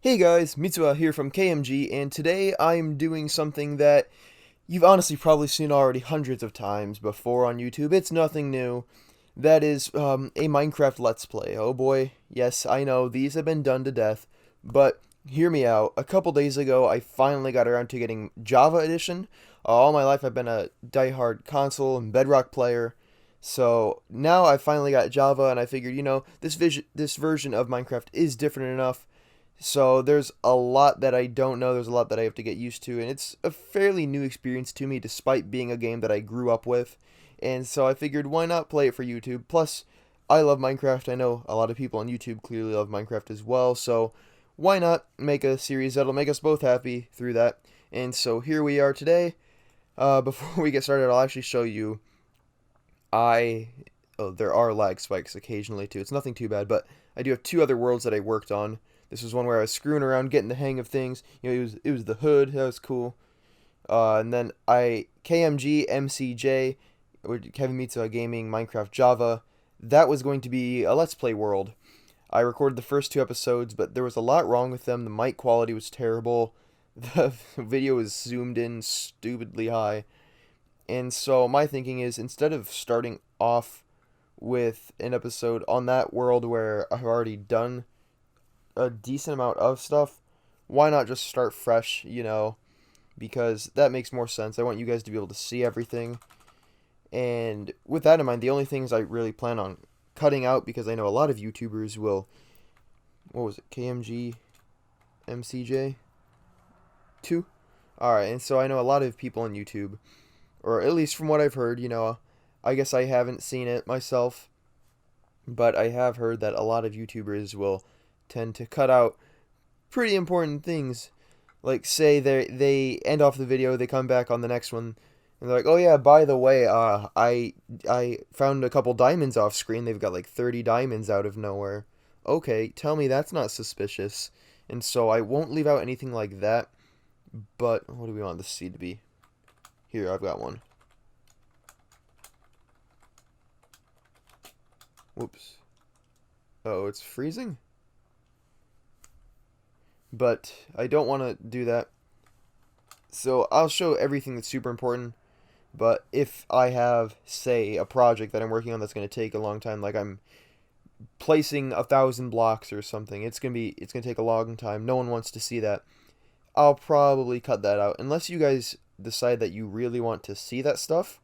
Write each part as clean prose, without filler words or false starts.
Hey guys, Mitsuha here from KMG, and today I'm doing something that you've honestly probably seen already hundreds of times before on YouTube. It's nothing new. That is a Minecraft Let's Play. Oh boy, yes, I know, these have been done to death, but hear me out. A couple days ago, I finally got around to getting Java Edition. All my life I've been a diehard console and Bedrock player, so now I finally got Java, and I figured, this version of Minecraft is different enough, so there's a lot that I don't know, there's a lot that I have to get used to, and it's a fairly new experience to me despite being a game that I grew up with. And so I figured why not play it for YouTube? Plus, I love Minecraft. I know a lot of people on YouTube clearly love Minecraft as well, so why not make a series that'll make us both happy through that? And so here we are today. Before we get started, I'll actually show you. I Oh, there are lag spikes occasionally too. It's nothing too bad, but I do have two other worlds that I worked on. This was one where I was screwing around, getting the hang of things. It was the hood. That was cool. And then KMG MCJ, or Kevin Mitsuha Gaming Minecraft Java. That was going to be a Let's Play world. I recorded the first two episodes, but there was a lot wrong with them. The mic quality was terrible. The video was zoomed in stupidly high. And so my thinking is, instead of starting off with an episode on that world where I've already done a decent amount of stuff, why not just start fresh, because that makes more sense. I want you guys to be able to see everything. And with that in mind, the only things I really plan on cutting out, because I know a lot of YouTubers will, what was it, KMG MCJ 2? Alright, and so I know a lot of people on YouTube, or at least from what I've heard, I guess I haven't seen it myself, but I have heard that a lot of YouTubers will tend to cut out pretty important things. Like, say they end off the video, they come back on the next one, and they're like, "Oh yeah, by the way, I found a couple diamonds off screen. They've got like 30 diamonds out of nowhere." Okay, tell me that's not suspicious. And so I won't leave out anything like that. But what do we want the seed to be? Here, I've got one. Whoops. Oh, it's freezing? But I don't want to do that. So I'll show everything that's super important. But if I have, say, a project that I'm working on that's going to take a long time, like I'm placing 1,000 blocks or something, it's gonna take a long time. No one wants to see that. I'll probably cut that out unless you guys decide that you really want to see that stuff.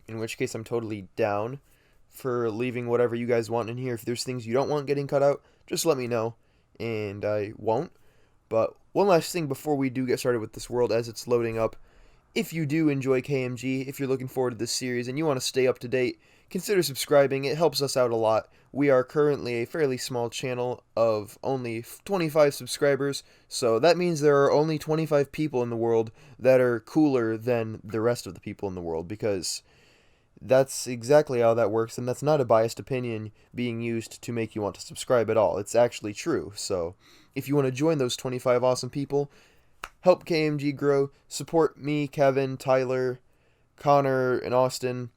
In which case, I'm totally down for leaving whatever you guys want in here. If there's things you don't want getting cut out, just let me know, and I won't. But one last thing before we do get started with this world as it's loading up. If you do enjoy KMG, if you're looking forward to this series and you want to stay up to date, consider subscribing. It helps us out a lot. We are currently a fairly small channel of only 25 subscribers, so that means there are only 25 people in the world that are cooler than the rest of the people in the world, because that's exactly how that works, and that's not a biased opinion being used to make you want to subscribe at all. It's actually true. So if you want to join those 25 awesome people, help KMG grow, support me, Kevin, Tyler, Connor, and Austin.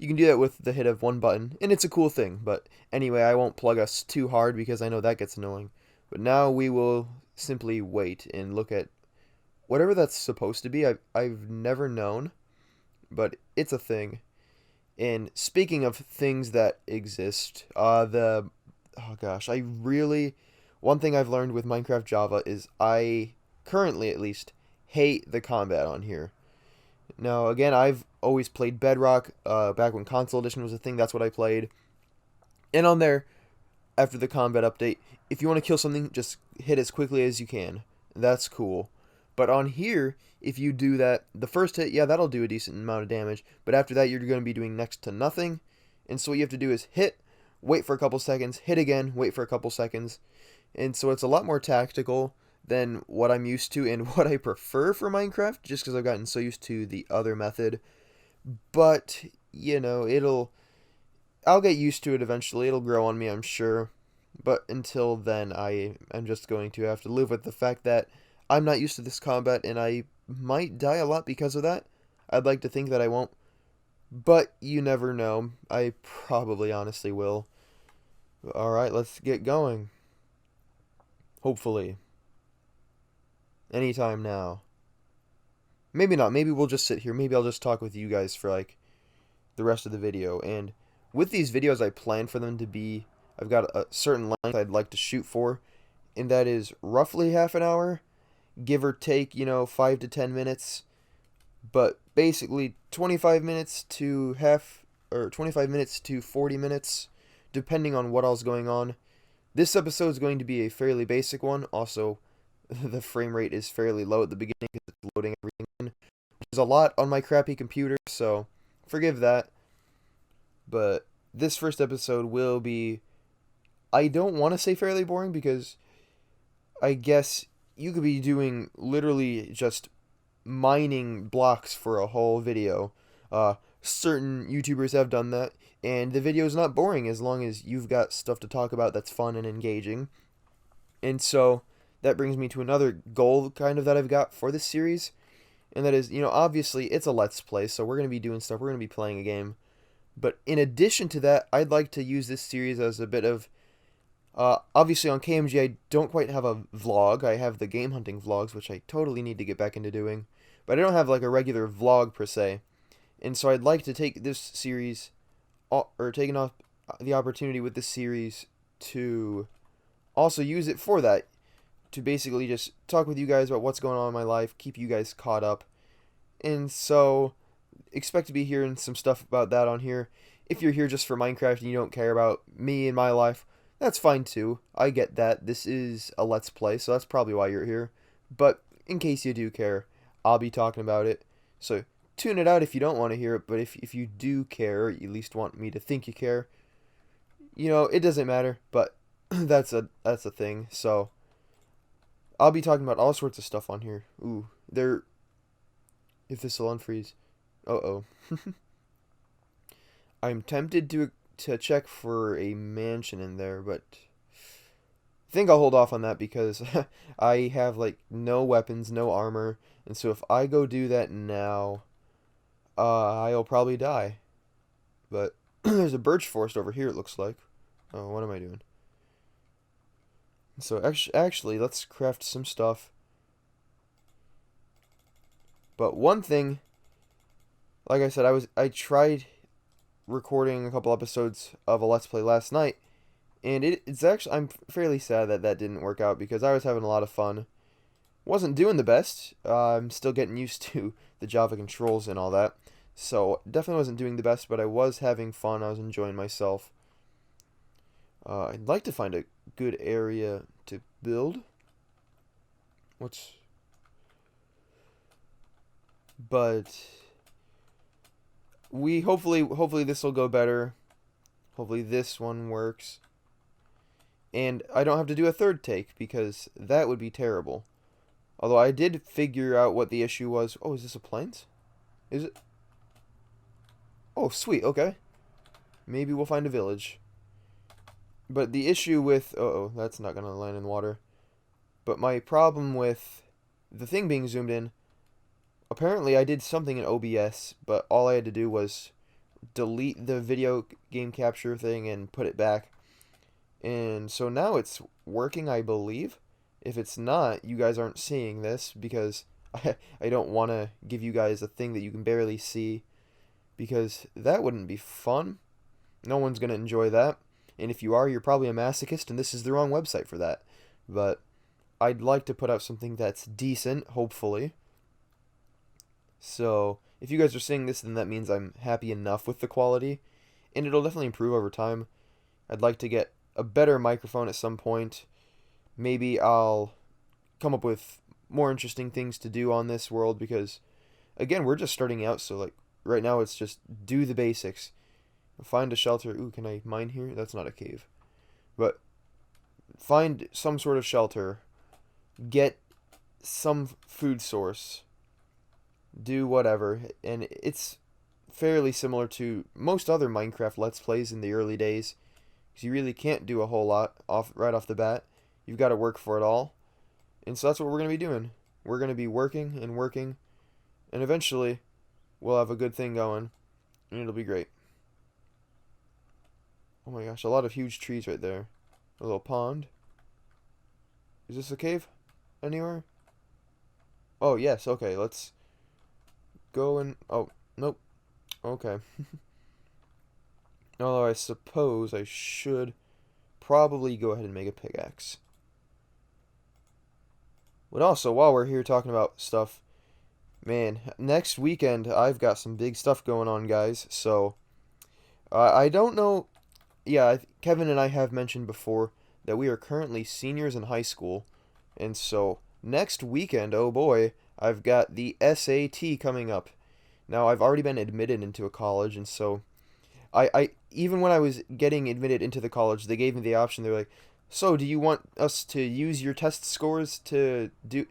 You can do that with the hit of one button, and it's a cool thing. But anyway, I won't plug us too hard because I know that gets annoying. But now we will simply wait and look at whatever that's supposed to be. I've never known, but it's a thing. And speaking of things that exist, oh gosh, one thing I've learned with Minecraft Java is I currently at least hate the combat on here. Now again, I've always played Bedrock. Back when Console Edition was a thing, that's what I played. And on there, after the combat update, if you want to kill something, just hit as quickly as you can. That's cool. But on here, if you do that, the first hit, yeah, that'll do a decent amount of damage. But after that, you're going to be doing next to nothing. And so what you have to do is hit, wait for a couple seconds, hit again, wait for a couple seconds. And so it's a lot more tactical than what I'm used to and what I prefer for Minecraft, just because I've gotten so used to the other method. But, I'll get used to it eventually. It'll grow on me, I'm sure. But until then, I'm just going to have to live with the fact that I'm not used to this combat, and I might die a lot because of that. I'd like to think that I won't, but you never know. I probably honestly will. Alright, let's get going. Hopefully. Anytime now. Maybe not. Maybe we'll just sit here. Maybe I'll just talk with you guys for like the rest of the video. And with these videos, I plan for them to be, I've got a certain length I'd like to shoot for, and that is roughly half an hour, give or take, 5 to 10 minutes. But basically 25 minutes to 25 minutes to 40 minutes, depending on what else going on. This episode is going to be a fairly basic one. Also, the frame rate is fairly low at the beginning because it's loading everything in, which is a lot on my crappy computer, so forgive that. But this first episode will be, I don't want to say fairly boring because I guess you could be doing literally just mining blocks for a whole video. Certain YouTubers have done that, and the video is not boring as long as you've got stuff to talk about that's fun and engaging. And so that brings me to another goal kind of that I've got for this series, and that is, obviously it's a Let's Play, so we're going to be doing stuff, we're going to be playing a game. But in addition to that, I'd like to use this series as a bit of, obviously on KMG I don't quite have a vlog. I have the game hunting vlogs, which I totally need to get back into doing. But I don't have like a regular vlog per se. And so I'd like to take this series, or taking off the opportunity with this series to also use it for that. To basically just talk with you guys about what's going on in my life, keep you guys caught up. And so expect to be hearing some stuff about that on here. If you're here just for Minecraft and you don't care about me and my life, that's fine too. I get that. This is a Let's Play, so that's probably why you're here. But in case you do care, I'll be talking about it. So tune it out if you don't want to hear it, but if you do care, or you at least want me to think you care, it doesn't matter, but that's a thing. So I'll be talking about all sorts of stuff on here. Ooh, if this will unfreeze. Uh-oh. I'm tempted to check for a mansion in there, but I think I'll hold off on that because I have like no weapons, no armor, and so if I go do that now, I'll probably die. But there's a birch forest over here, it looks like. Oh, what am I doing? So actually, let's craft some stuff. But one thing, like I said, I tried recording a couple episodes of a Let's Play last night, and it's actually, I'm fairly sad that that didn't work out because I was having a lot of fun. Wasn't doing the best. I'm still getting used to the Java controls and all that, so definitely wasn't doing the best, but I was having fun. I was enjoying myself. I'd like to find a good area to build. But hopefully this will go better. Hopefully this one works. And I don't have to do a third take because that would be terrible. Although I did figure out what the issue was. Oh, is this a plains? Is it? Oh, sweet. Okay. Maybe we'll find a village. But the issue with... Uh-oh, that's not going to land in water. But my problem with the thing being zoomed in, apparently I did something in OBS, but all I had to do was delete the video game capture thing and put it back. And so now it's working, I believe. If it's not, you guys aren't seeing this because I don't want to give you guys a thing that you can barely see because that wouldn't be fun. No one's going to enjoy that. And if you are, you're probably a masochist and this is the wrong website for that. But I'd like to put out something that's decent, hopefully. So if you guys are seeing this, then that means I'm happy enough with the quality. And it'll definitely improve over time. I'd like to get a better microphone at some point. Maybe I'll come up with more interesting things to do on this world because, again, we're just starting out. So, like, right now it's just do the basics. Find a shelter. Ooh, can I mine here? That's not a cave. But find some sort of shelter. Get some food source. Do whatever. And it's fairly similar to most other Minecraft Let's Plays in the early days. Because you really can't do a whole lot right off the bat. You've got to work for it all. And so that's what we're going to be doing. We're going to be working and working. And eventually, we'll have a good thing going. And it'll be great. Oh my gosh, a lot of huge trees right there. A little pond. Is this a cave? Anywhere? Oh, yes, okay, let's go and... Oh, nope. Okay. Although I suppose I should probably go ahead and make a pickaxe. But also, while we're here talking about stuff, man, next weekend I've got some big stuff going on, guys. So, I don't know. Yeah, Kevin and I have mentioned before that we are currently seniors in high school. And so, next weekend, oh boy, I've got the SAT coming up. Now, I've already been admitted into a college, and so I even when I was getting admitted into the college, they gave me the option. They're like, "So, do you want us to use your test scores to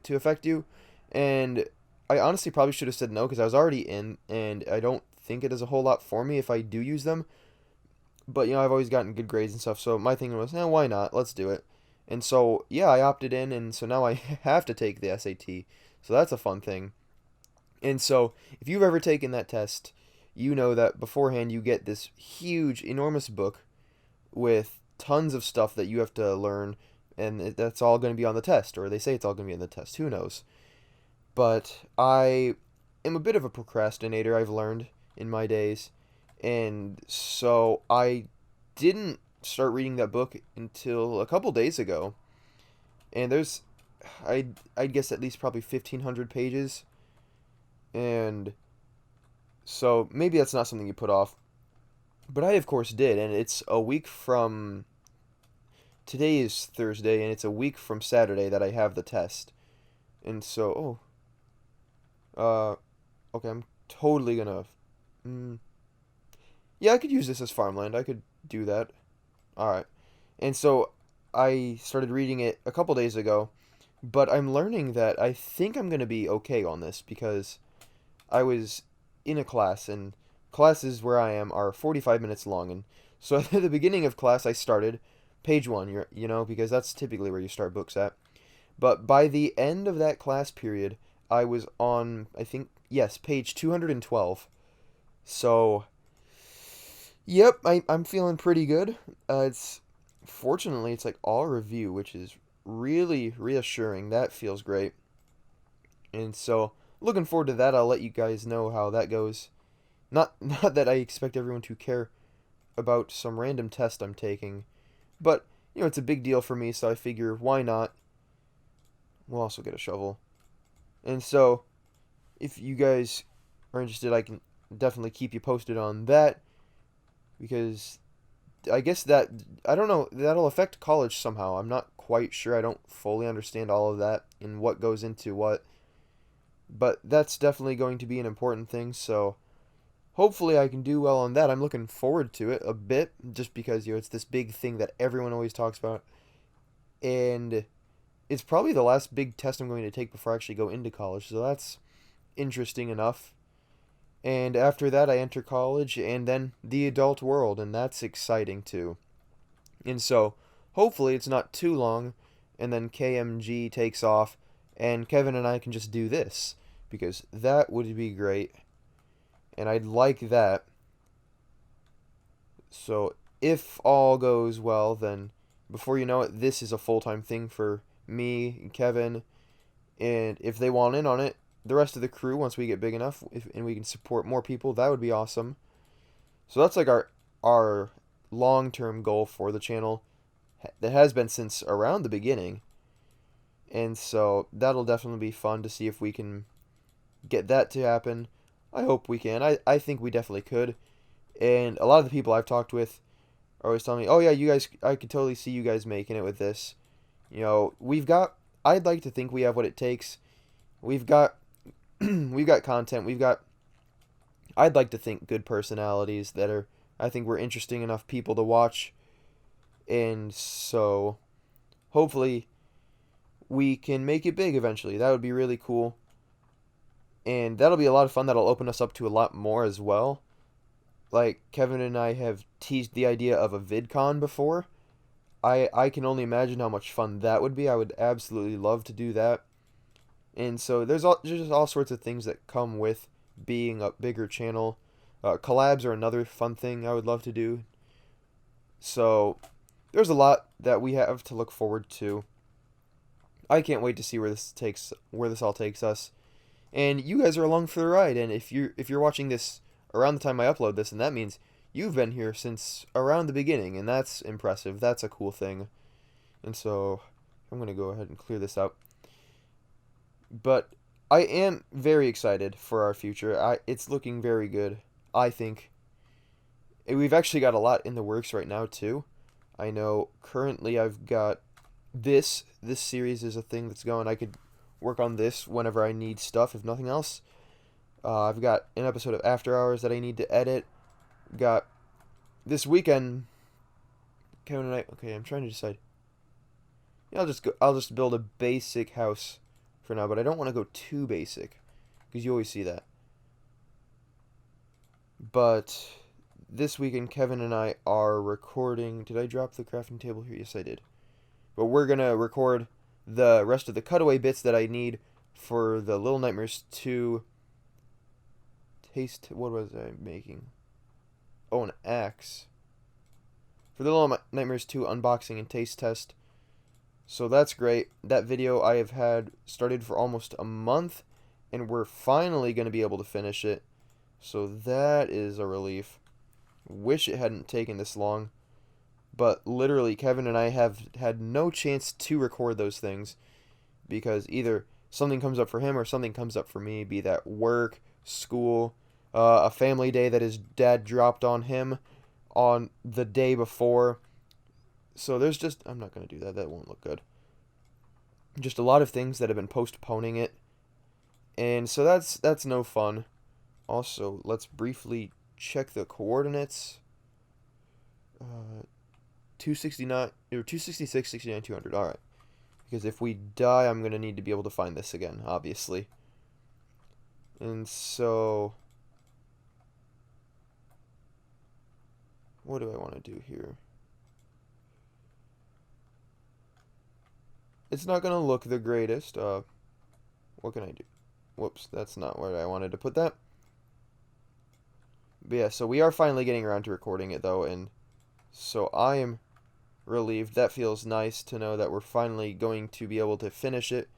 affect you?" And I honestly probably should have said no because I was already in, and I don't think it does a whole lot for me if I do use them. But I've always gotten good grades and stuff, so my thinking was, why not? Let's do it. And so yeah, I opted in, and so now I have to take the SAT. So that's a fun thing. And so, if you've ever taken that test, you know that beforehand you get this huge, enormous book with tons of stuff that you have to learn, and that's all going to be on the test, or they say it's all going to be on the test. Who knows? But I am a bit of a procrastinator, I've learned in my days, and so I didn't start reading that book until a couple days ago. And there's, I guess at least probably 1,500 pages, and so maybe that's not something you put off. But I, of course, did, and it's a week from... Today is Thursday, and it's a week from Saturday that I have the test. And so, okay, I'm totally gonna... Mm, yeah, I could use this as farmland. I could do that. Alright. And so, I started reading it a couple days ago, but I'm learning that I think I'm gonna be okay on this, because I was in a class, and classes where I am are 45 minutes long, and so at the beginning of class I started page 1, because that's typically where you start books at. But by the end of that class period, I was on, I think, yes, page 212. So, yep, I'm feeling pretty good. Fortunately, it's like all review, which is really reassuring. That feels great. And so, looking forward to that. I'll let you guys know how that goes. Not not that I expect everyone to care about some random test I'm taking, but it's a big deal for me, so I figure why not? We'll also get a shovel. And so, if you guys are interested, I can definitely keep you posted on that, because I guess that, I don't know, that'll affect college somehow. I'm not quite sure. I don't fully understand all of that and what goes into what, but that's definitely going to be an important thing, so hopefully I can do well on that. I'm looking forward to it a bit, just because it's this big thing that everyone always talks about, and it's probably the last big test I'm going to take before I actually go into college, so that's interesting enough. And after that, I enter college and then the adult world, and that's exciting too. And so, hopefully, it's not too long, and then KMG takes off, and Kevin and I can just do this, because that would be great, and I'd like that. So, if all goes well, then before you know it, this is a full-time thing for me and Kevin, and if they want in on it, the rest of the crew, once we get big enough, and we can support more people, that would be awesome. So that's like our long-term goal for the channel that has been since around the beginning. And so that'll definitely be fun to see if we can get that to happen. I hope we can. I think we definitely could. And a lot of the people I've talked with are always telling me, "Oh yeah, you guys, I could totally see you guys making it with this." We've got, I'd like to think we have what it takes. We've got we've got content. I'd like to think, good personalities that are, I think we're interesting enough people to watch. And so hopefully we can make it big eventually. That would be really cool. And that'll be a lot of fun. That'll open us up to a lot more as well. Like, Kevin and I have teased the idea of a VidCon before. I can only imagine how much fun that would be. I would absolutely love to do that. And so there's just all sorts of things that come with being a bigger channel. Collabs are another fun thing I would love to do. So there's a lot that we have to look forward to. I can't wait to see where this all takes us. And you guys are along for the ride. And if you're watching this around the time I upload this, and that means you've been here since around the beginning, and that's impressive. That's a cool thing. And so I'm gonna go ahead and clear this out. But I am very excited for our future. It's looking very good, I think. And we've actually got a lot in the works right now too. I know currently I've got this series is a thing that's going. I could work on this whenever I need stuff, if nothing else. I've got an episode of After Hours that I need to edit. Got this weekend. Kevin and I. Okay, I'm trying to decide. Yeah, I'll just build a basic house for now, but I don't want to go too basic because you always see that. But this weekend, Kevin and I are recording. Did I drop the crafting table here? Yes, I did. But we're gonna record the rest of the cutaway bits that I need for the Little Nightmares 2 taste. What was I making? Oh, an axe. For the Little Nightmares 2 unboxing and taste test. So that's great. That video I have had started for almost a month, and we're finally going to be able to finish it. So that is a relief. Wish it hadn't taken this long. But literally, Kevin and I have had no chance to record those things because either something comes up for him or something comes up for me, be that work, school, a family day that his dad dropped on him on the day before. So there's just, I'm not going to do that. That won't look good. Just a lot of things that have been postponing it. And so that's no fun. Also, let's briefly check the coordinates. 269 or 266, 69, 200. All right. Because if we die, I'm going to need to be able to find this again, obviously. And so what do I want to do here? It's not going to look the greatest. What can I do? Whoops, that's not where I wanted to put that. But yeah, so we are finally getting around to recording it, though, and so I am relieved. That feels nice to know that we're finally going to be able to finish it,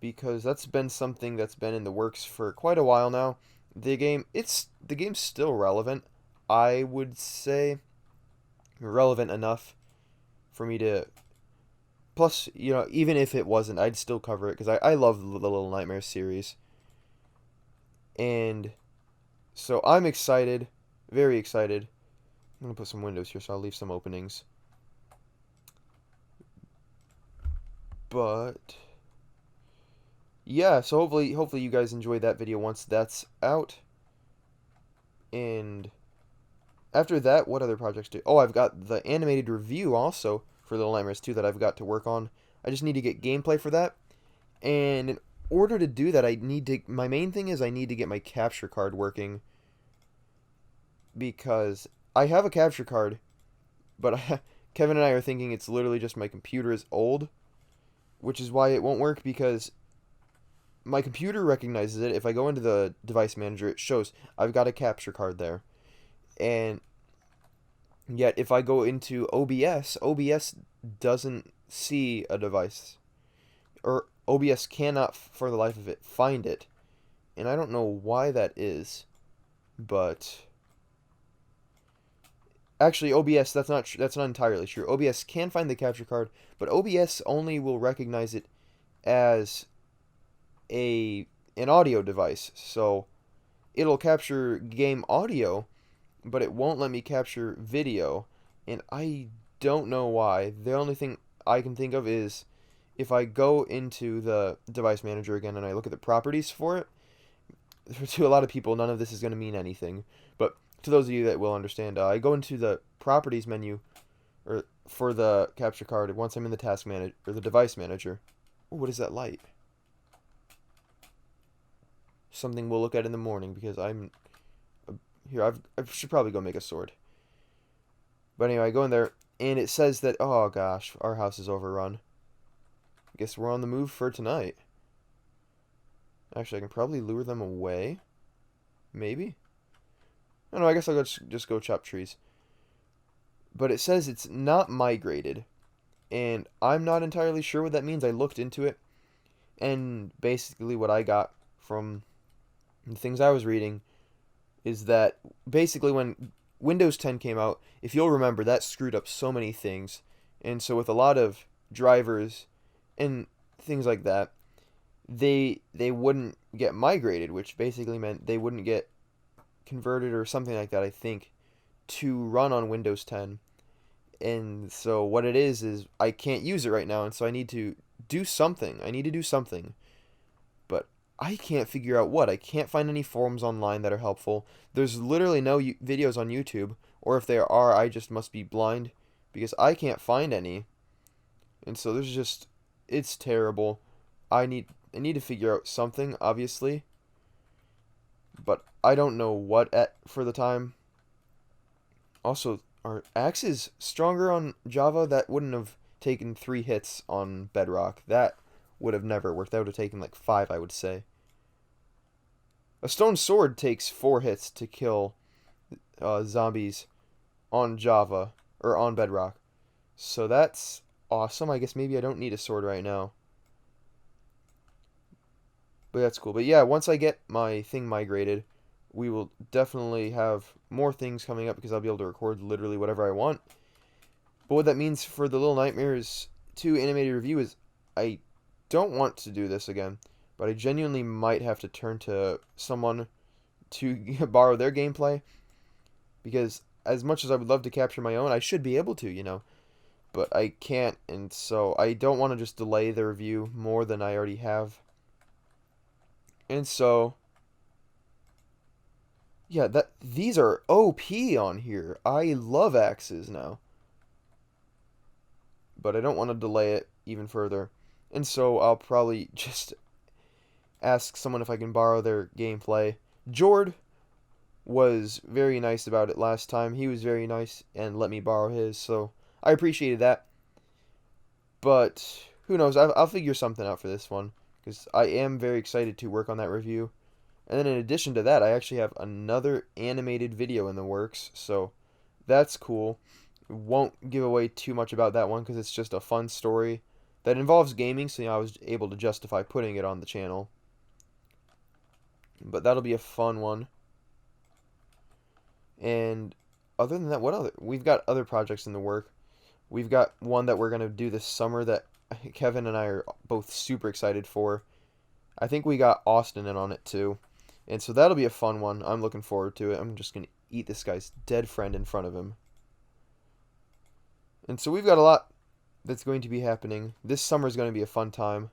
because that's been something that's been in the works for quite a while now. The game's still relevant. I would say relevant enough for me to. Plus, even if it wasn't, I'd still cover it because I love the Little Nightmares series. And so I'm excited, very excited. I'm going to put some windows here, so I'll leave some openings. But yeah, so hopefully you guys enjoyed that video once that's out. And after that, what other projects do? Oh, I've got the animated review also for Little Nightmares 2 that I've got to work on. I just need to get gameplay for that. And in order to do that, my main thing is I need to get my capture card working. Because I have a capture card, but Kevin and I are thinking it's literally just my computer is old. Which is why it won't work, because my computer recognizes it. If I go into the device manager, it shows I've got a capture card there. And yet, if I go into OBS doesn't see a device. Or OBS cannot, for the life of it, find it. And I don't know why that is. But actually, OBS, that's not entirely true. OBS can find the capture card, but OBS only will recognize it as an audio device. So it'll capture game audio, but it won't let me capture video, and I don't know why. The only thing I can think of is if I go into the device manager again and I look at the properties for it. To a lot of people, none of this is going to mean anything, but to those of you that will understand, I go into the properties menu or for the capture card once I'm in the task manager or the device manager. Ooh, what is that light? Something we'll look at in the morning, because I'm here. I should probably go make a sword. But anyway, I go in there and it says that, oh gosh, our house is overrun. Guess we're on the move for tonight. Actually, I can probably lure them away. Maybe. I don't know, I guess I'll just go chop trees. But it says it's not migrated. and I'm not entirely sure what that means. I looked into it, and basically what I got from the things I was reading is that basically when Windows 10 came out, if you'll remember, that screwed up so many things. And so with a lot of drivers and things like that, they wouldn't get migrated, which basically meant they wouldn't get converted or something like that, I think, to run on Windows 10. And so what it is I can't use it right now, and so I need to do something. I need to do something. But I can't figure out what. I can't find any forums online that are helpful. There's literally no videos on YouTube, or if there are, I just must be blind because I can't find any. And so there's just it's terrible. I need to figure out something, obviously, but I don't know what at for the time. Also, are axes stronger on Java? That wouldn't have taken 3 hits on Bedrock. That would have never worked. That would have taken like 5, I would say. A stone sword takes 4 hits to kill zombies on Java or on Bedrock. So that's awesome. I guess maybe I don't need a sword right now. But that's cool. But yeah, once I get my thing migrated, we will definitely have more things coming up because I'll be able to record literally whatever I want. But what that means for the Little Nightmares 2 animated review is I don't want to do this again, but I genuinely might have to turn to someone to borrow their gameplay because as much as I would love to capture my own, I should be able to, but I can't, and so I don't want to just delay the review more than I already have. And so yeah, that these are OP on here. I love axes now, but I don't want to delay it even further. And so I'll probably just ask someone if I can borrow their gameplay. Jord was very nice about it last time. He was very nice and let me borrow his, so I appreciated that. But who knows? I'll figure something out for this one because I am very excited to work on that review. And then in addition to that, I actually have another animated video in the works, so that's cool. Won't give away too much about that one because it's just a fun story that involves gaming, so I was able to justify putting it on the channel. But that'll be a fun one. And other than that, what other? We've got other projects in the work. We've got one that we're going to do this summer that Kevin and I are both super excited for. I think we got Austin in on it too. And so that'll be a fun one. I'm looking forward to it. I'm just going to eat this guy's dead friend in front of him. And so we've got a lot that's going to be happening. This summer is going to be a fun time.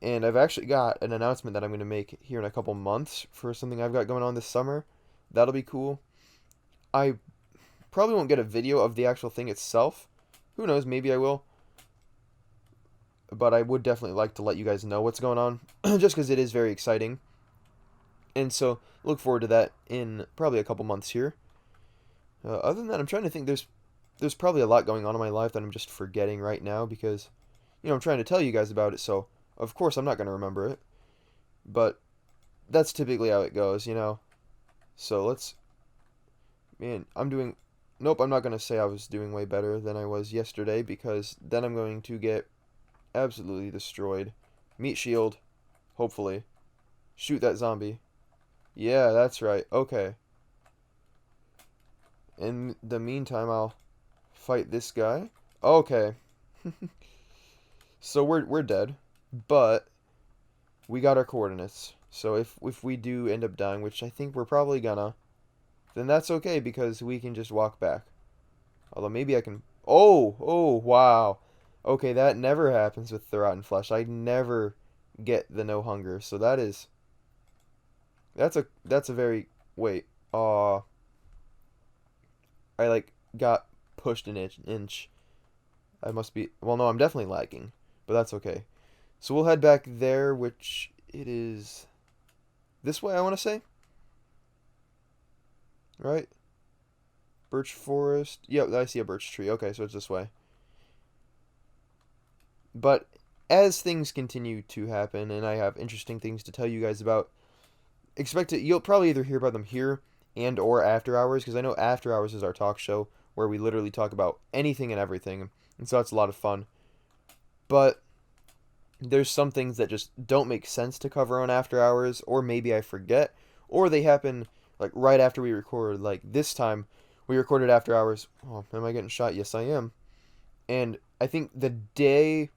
And I've actually got an announcement that I'm going to make here in a couple months for something I've got going on this summer. That'll be cool. I probably won't get a video of the actual thing itself. Who knows, maybe I will. But I would definitely like to let you guys know what's going on, just because it is very exciting. And so, look forward to that in probably a couple months here. Other than that, I'm trying to think. There's probably a lot going on in my life that I'm just forgetting right now because, I'm trying to tell you guys about it. So, of course, I'm not going to remember it. But that's typically how it goes. So man, nope, I'm not going to say I was doing way better than I was yesterday because then I'm going to get absolutely destroyed. Meat shield, hopefully. Shoot that zombie. Yeah, that's right. Okay. In the meantime, I'll fight this guy. Okay. So we're dead, but we got our coordinates. So if we do end up dying, which I think we're probably gonna, then that's okay because we can just walk back. Although maybe I can. Oh, wow. Okay, that never happens with the rotten flesh. I never get the no hunger. So that's a very wait. I got pushed an inch. I must be well. No, I'm definitely lagging, but that's okay. So we'll head back there, which it is this way. I want to say, right? Birch forest. Yep, I see a birch tree. Okay, so it's this way. But as things continue to happen, and I have interesting things to tell you guys about, expect it. You'll probably either hear about them here and or after hours, because I know after hours is our talk show where we literally talk about anything and everything, and so that's a lot of fun. But there's some things that just don't make sense to cover on After Hours, or maybe I forget, or they happen like right after we record. Like this time, we recorded After Hours. Oh, am I getting shot? Yes, I am. And I think the day,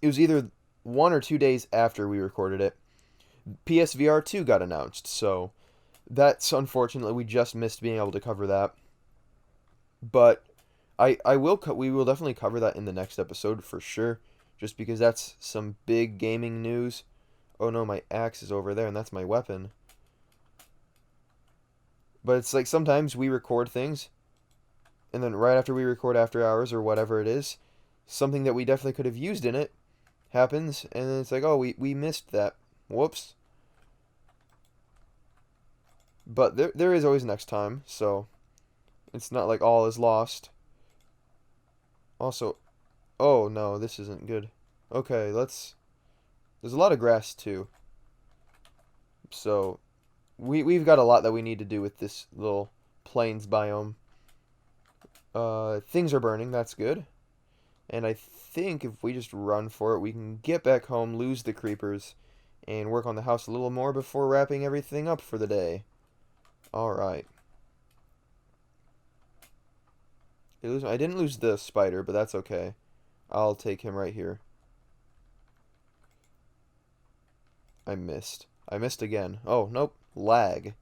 it was either 1 or 2 days after we recorded it, PSVR 2 got announced. So that's unfortunately, we just missed being able to cover that. But we will definitely cover that in the next episode for sure, just because that's some big gaming news. Oh no, my axe is over there, and that's my weapon. But it's like sometimes we record things, and then right after we record After Hours or whatever it is, something that we definitely could have used in it happens, and then it's like, oh, we missed that. Whoops. But there is always next time, so it's not like all is lost. Also, oh no, this isn't good. Okay, there's a lot of grass too. So we've got a lot that we need to do with this little plains biome. Things are burning, that's good. And I think if we just run for it, we can get back home, lose the creepers, and work on the house a little more before wrapping everything up for the day. Alright. I didn't lose the spider, but that's okay. I'll take him right here. I missed. I missed again. Oh, nope. Lag.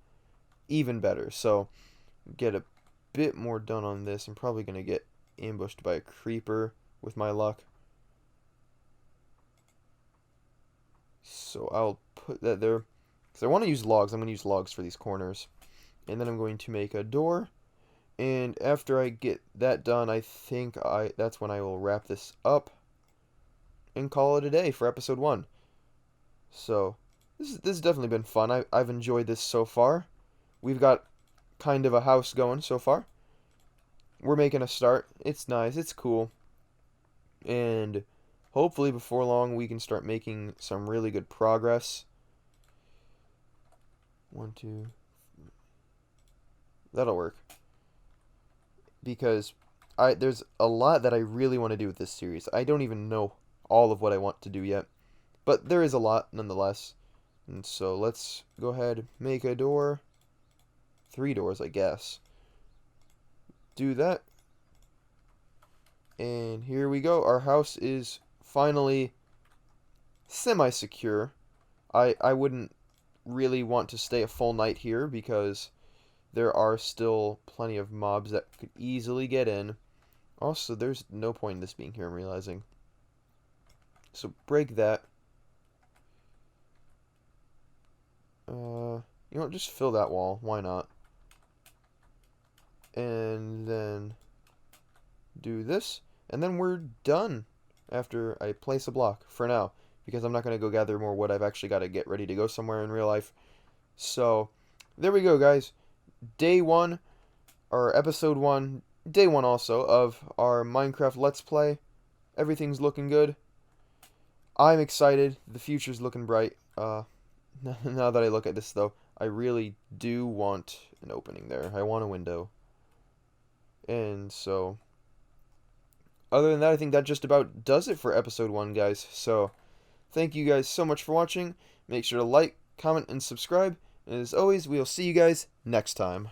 Even better. So, get a bit more done on this. I'm probably going to get ambushed by a creeper with my luck. So, I'll put that there. Because I want to use logs. I'm going to use logs for these corners. And then I'm going to make a door. And after I get that done, I think that's when I will wrap this up and call it a day for episode 1. So, this has definitely been fun. I've enjoyed this so far. We've got kind of a house going so far. We're making a start. It's nice. It's cool. And hopefully before long we can start making some really good progress. 1, 2. That'll work. Because there's a lot that I really want to do with this series. I don't even know all of what I want to do yet. But there is a lot nonetheless. And so let's go ahead, make a door. 3 doors, I guess. Do that. And here we go. Our house is finally semi-secure. I wouldn't really want to stay a full night here because there are still plenty of mobs that could easily get in. Also, there's no point in this being here, I'm realizing. So break that. You know, just fill that wall. Why not? And then do this. And then we're done after I place a block for now. Because I'm not going to go gather more wood. I've actually got to get ready to go somewhere in real life. So, there we go, guys. Day 1, or episode 1, day 1 also, of our Minecraft Let's Play. Everything's looking good. I'm excited. The future's looking bright. Now that I look at this, though, I really do want an opening there. I want a window. And so, other than that, I think that just about does it for episode 1, guys. So, thank you guys so much for watching. Make sure to like, comment, and subscribe. And as always, we'll see you guys next time.